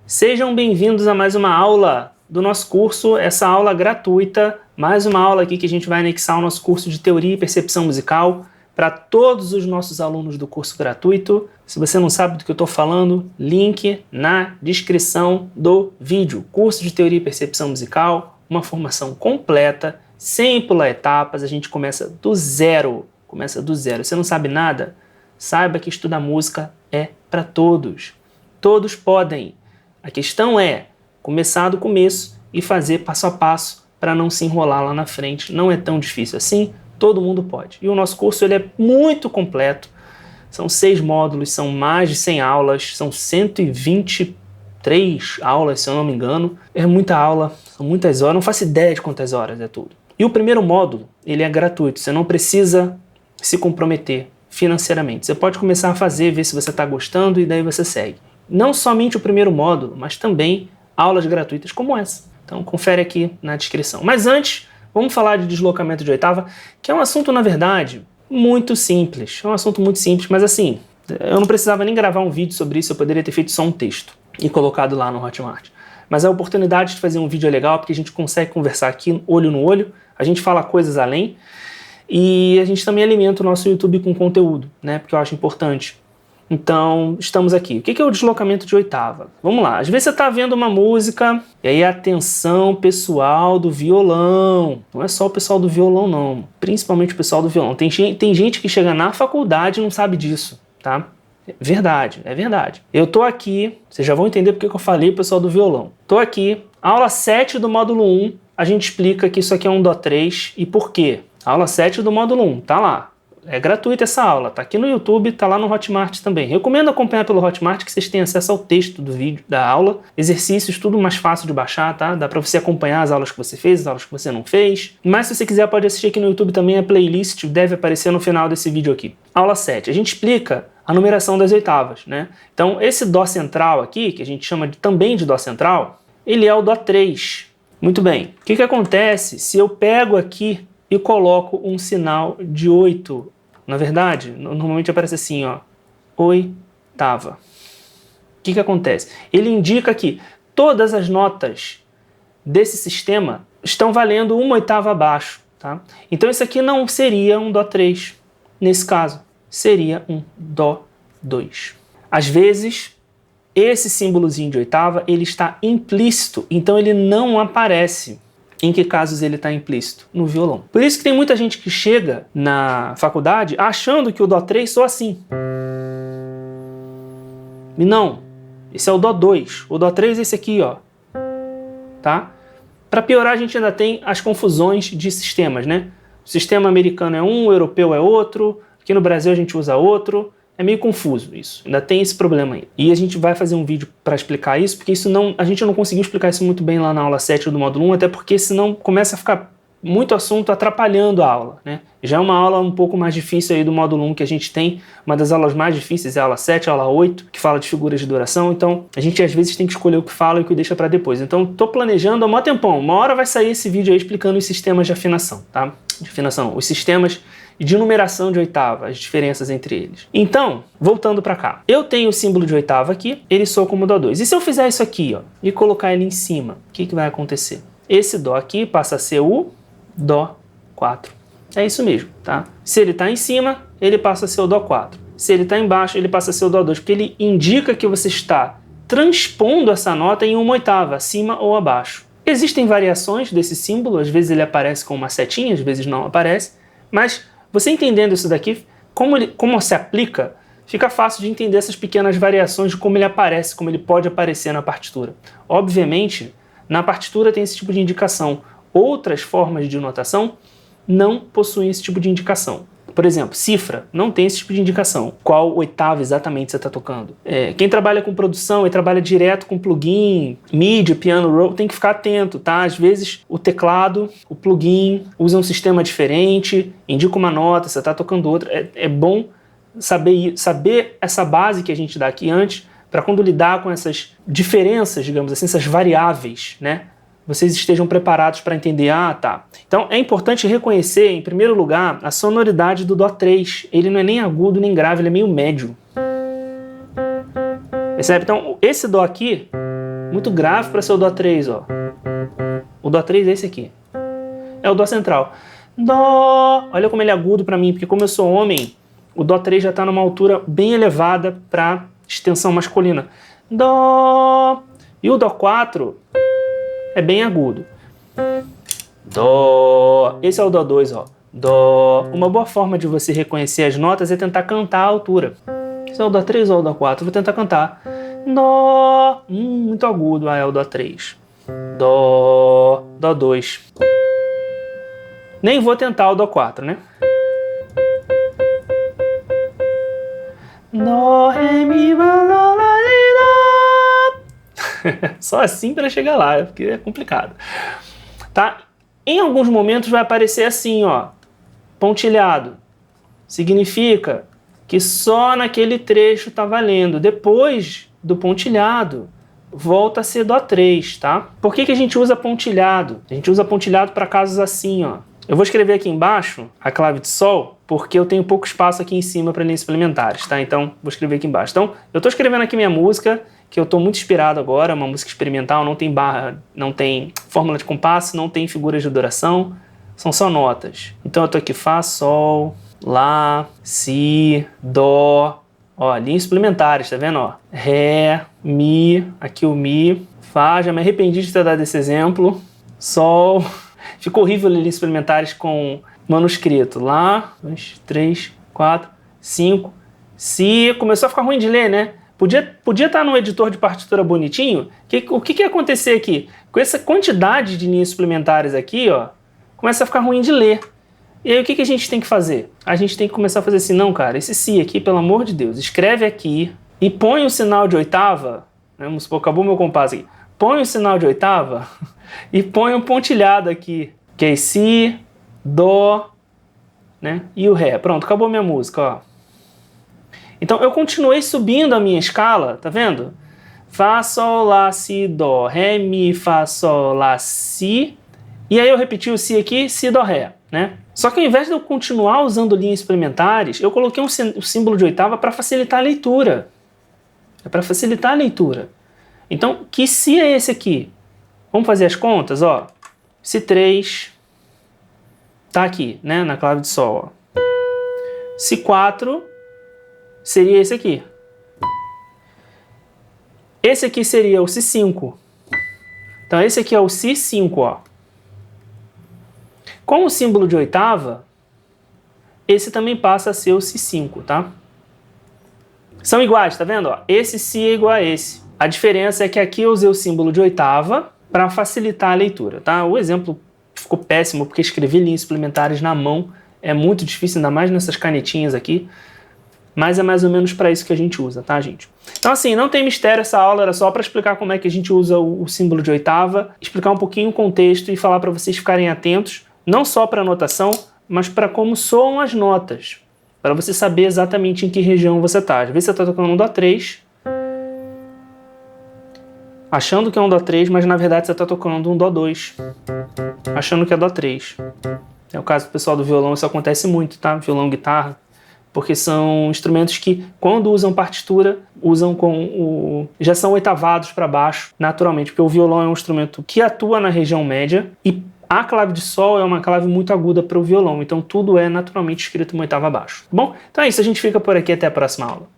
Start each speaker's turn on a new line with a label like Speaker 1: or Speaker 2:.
Speaker 1: Sejam bem-vindos a mais uma aula do nosso curso, essa aula gratuita, mais uma aula aqui que a gente vai anexar ao nosso curso de Teoria e Percepção Musical para todos os nossos alunos do curso gratuito. Se você não sabe do que eu estou falando, link na descrição do vídeo. Curso de Teoria e Percepção Musical, uma formação completa, sem pular etapas, a gente começa do zero. Você não sabe nada? Saiba que estudar música é para todos. Todos podem. A questão é começar do começo e fazer passo a passo para não se enrolar lá na frente. Não é tão difícil assim, todo mundo pode. E o nosso curso ele é muito completo. São 6 módulos, são mais de 100 aulas, são 123 aulas, se eu não me engano. É muita aula, são muitas horas, não faço ideia de quantas horas é tudo. E o primeiro módulo, ele é gratuito, você não precisa se comprometer financeiramente. Você pode começar a fazer, ver se você está gostando e daí você segue. Não somente o primeiro módulo, mas também aulas gratuitas como essa. Então confere aqui na descrição. Mas antes, vamos falar de deslocamento de oitava, que é um assunto, na verdade, muito simples. É um assunto muito simples, mas assim, eu não precisava nem gravar um vídeo sobre isso, eu poderia ter feito só um texto e colocado lá no Hotmart. Mas a oportunidade de fazer um vídeo é legal, porque a gente consegue conversar aqui, olho no olho, a gente fala coisas além, e a gente também alimenta o nosso YouTube com conteúdo, né? Porque eu acho importante. Então, estamos aqui. O que é o deslocamento de oitava? Vamos lá. Às vezes você está vendo uma música e aí atenção pessoal do violão. Não é só o pessoal do violão, não. Principalmente o pessoal do violão. Tem gente que chega na faculdade e não sabe disso, tá? É verdade. Eu tô aqui, vocês já vão entender porque que eu falei pessoal do violão. Tô aqui, aula 7 do módulo 1, a gente explica que isso aqui é um Dó 3 e por quê. Aula 7 do módulo 1, tá lá. É gratuita essa aula, tá aqui no YouTube, tá lá no Hotmart também. Recomendo acompanhar pelo Hotmart que vocês tenham acesso ao texto do vídeo, da aula, exercícios, tudo mais fácil de baixar, tá? Dá pra você acompanhar as aulas que você fez, as aulas que você não fez. Mas se você quiser pode assistir aqui no YouTube também, a playlist deve aparecer no final desse vídeo aqui. Aula 7, a gente explica a numeração das oitavas, né? Então esse Dó central aqui, que a gente chama também de Dó central, ele é o Dó 3. Muito bem, o que acontece se eu pego aqui e coloco um sinal de 8? Na verdade, normalmente aparece assim, ó, oitava. O que acontece? Ele indica que todas as notas desse sistema estão valendo uma oitava abaixo, tá? Então isso aqui não seria um Dó 3, nesse caso, seria um Dó 2. Às vezes, esse símbolozinho de oitava, ele está implícito, então ele não aparece. Em que casos ele está implícito? No violão. Por isso que tem muita gente que chega na faculdade achando que o Dó 3 soa assim. E não, esse é o Dó 2. O Dó 3 é esse aqui, ó. Tá? Para piorar, a gente ainda tem as confusões de sistemas, né? O sistema americano é um, o europeu é outro, aqui no Brasil a gente usa outro. É meio confuso isso, ainda tem esse problema aí. E a gente vai fazer um vídeo para explicar isso, porque a gente não conseguiu explicar isso muito bem lá na aula 7 do módulo 1, até porque senão começa a ficar muito assunto atrapalhando a aula, né? Já é uma aula um pouco mais difícil aí do módulo 1 que a gente tem, uma das aulas mais difíceis é a aula 7, a aula 8, que fala de figuras de duração, então a gente às vezes tem que escolher o que fala e o que deixa para depois. Então tô planejando há mó tempão, uma hora vai sair esse vídeo aí explicando os sistemas de afinação, tá? De afinação, os sistemas de numeração de oitava, as diferenças entre eles. Então, voltando para cá, eu tenho o símbolo de oitava aqui, ele soa como Dó 2. E se eu fizer isso aqui, ó, e colocar ele em cima, o que vai acontecer? Esse Dó aqui passa a ser o Dó 4. É isso mesmo, tá? Se ele está em cima, ele passa a ser o Dó 4. Se ele está embaixo, ele passa a ser o Dó 2, porque ele indica que você está transpondo essa nota em uma oitava, acima ou abaixo. Existem variações desse símbolo, às vezes ele aparece com uma setinha, às vezes não aparece, mas você entendendo isso daqui, como se aplica, fica fácil de entender essas pequenas variações de como ele aparece, como ele pode aparecer na partitura. Obviamente, na partitura tem esse tipo de indicação. Outras formas de notação não possuem esse tipo de indicação. Por exemplo, cifra não tem esse tipo de indicação. Qual oitava exatamente você está tocando? Quem trabalha com produção e trabalha direto com plugin, MIDI, piano roll, tem que ficar atento, tá? Às vezes o teclado, o plugin, usa um sistema diferente, indica uma nota, você está tocando outra. É bom saber essa base que a gente dá aqui antes, para quando lidar com essas diferenças, digamos assim, essas variáveis, né? Vocês estejam preparados para entender, tá. Então é importante reconhecer, em primeiro lugar, a sonoridade do Dó 3. Ele não é nem agudo nem grave, ele é meio médio. Percebe? Então esse Dó aqui muito grave para ser o Dó3, ó. O Dó3 é esse aqui. É o Dó central. Dó, olha como ele é agudo para mim, porque como eu sou homem, o Dó3 já está numa altura bem elevada para extensão masculina. Dó. E o Dó4 é bem agudo. Dó. Esse é o Dó2, ó. Dó. Uma boa forma de você reconhecer as notas é tentar cantar a altura. Esse é o Dó3 ou o Dó4? Vou tentar cantar. Dó. Muito agudo. Ah, é o Dó3. Dó. Dó2. Nem vou tentar o Dó4, né? Dó, ré, mi, fá, sol, lá, si, dó. Só assim para chegar lá, porque é complicado. Tá? Em alguns momentos vai aparecer assim, ó, pontilhado. Significa que só naquele trecho tá valendo. Depois do pontilhado, volta a ser Dó3, tá? Por que a gente usa pontilhado? A gente usa pontilhado para casos assim, ó. Eu vou escrever aqui embaixo a clave de Sol, porque eu tenho pouco espaço aqui em cima para linhas suplementares, tá? Então, vou escrever aqui embaixo. Então, eu tô escrevendo aqui minha música, que eu tô muito inspirado agora, uma música experimental, não tem barra, não tem fórmula de compasso, não tem figuras de duração, são só notas. Então, eu tô aqui Fá, Sol, Lá, Si, Dó, ó, linhas suplementares, tá vendo, ó? Ré, Mi, aqui o Mi, Fá, já me arrependi de ter dado esse exemplo, Sol... Ficou horrível ler linhas suplementares com manuscrito. Lá, 2, 3, 4, 5. Si, começou a ficar ruim de ler, né? Podia estar no editor de partitura bonitinho. O que ia acontecer aqui? Com essa quantidade de linhas suplementares aqui, ó, começa a ficar ruim de ler. E aí o que a gente tem que fazer? A gente tem que começar a fazer assim, não, cara, esse Si aqui, pelo amor de Deus, escreve aqui e põe o sinal de oitava, né? Vamos supor, acabou meu compasso aqui. Põe o sinal de oitava e põe um pontilhado aqui, que é Si, Dó, né? E o Ré. Pronto, acabou minha música, ó. Então eu continuei subindo a minha escala, tá vendo? Fá, Sol, Lá, Si, Dó, Ré, Mi, Fá, Sol, Lá, Si. E aí eu repeti o Si aqui, Si, Dó, Ré, né? Só que ao invés de eu continuar usando linhas suplementares, eu coloquei um símbolo de oitava para facilitar a leitura. É para facilitar a leitura. Então, que Si é esse aqui? Vamos fazer as contas, ó. Si3 tá aqui, né, na clave de Sol, ó. Si4 seria esse aqui. Esse aqui seria o Si5. Então, esse aqui é o Si5, ó. Com o símbolo de oitava, esse também passa a ser o Si5, tá? São iguais, tá vendo? Ó, esse Si é igual a esse. A diferença é que aqui eu usei o símbolo de oitava para facilitar a leitura, tá? O exemplo ficou péssimo porque escrever linhas suplementares na mão é muito difícil, ainda mais nessas canetinhas aqui, mas é mais ou menos para isso que a gente usa, tá, gente? Então, assim, não tem mistério, essa aula era só para explicar como é que a gente usa o símbolo de oitava, explicar um pouquinho o contexto e falar para vocês ficarem atentos, não só para a notação, mas para como soam as notas, para você saber exatamente em que região você está. Às vezes você está tocando um Dó3, achando que é um Dó3, mas na verdade você está tocando um Dó2, achando que é Dó3. É o caso do pessoal do violão, isso acontece muito, tá? Violão, guitarra, porque são instrumentos que, quando usam partitura, usam já são oitavados para baixo, naturalmente, porque o violão é um instrumento que atua na região média e a clave de Sol é uma clave muito aguda para o violão, então tudo é naturalmente escrito uma oitava abaixo. Bom, então é isso, a gente fica por aqui, até a próxima aula.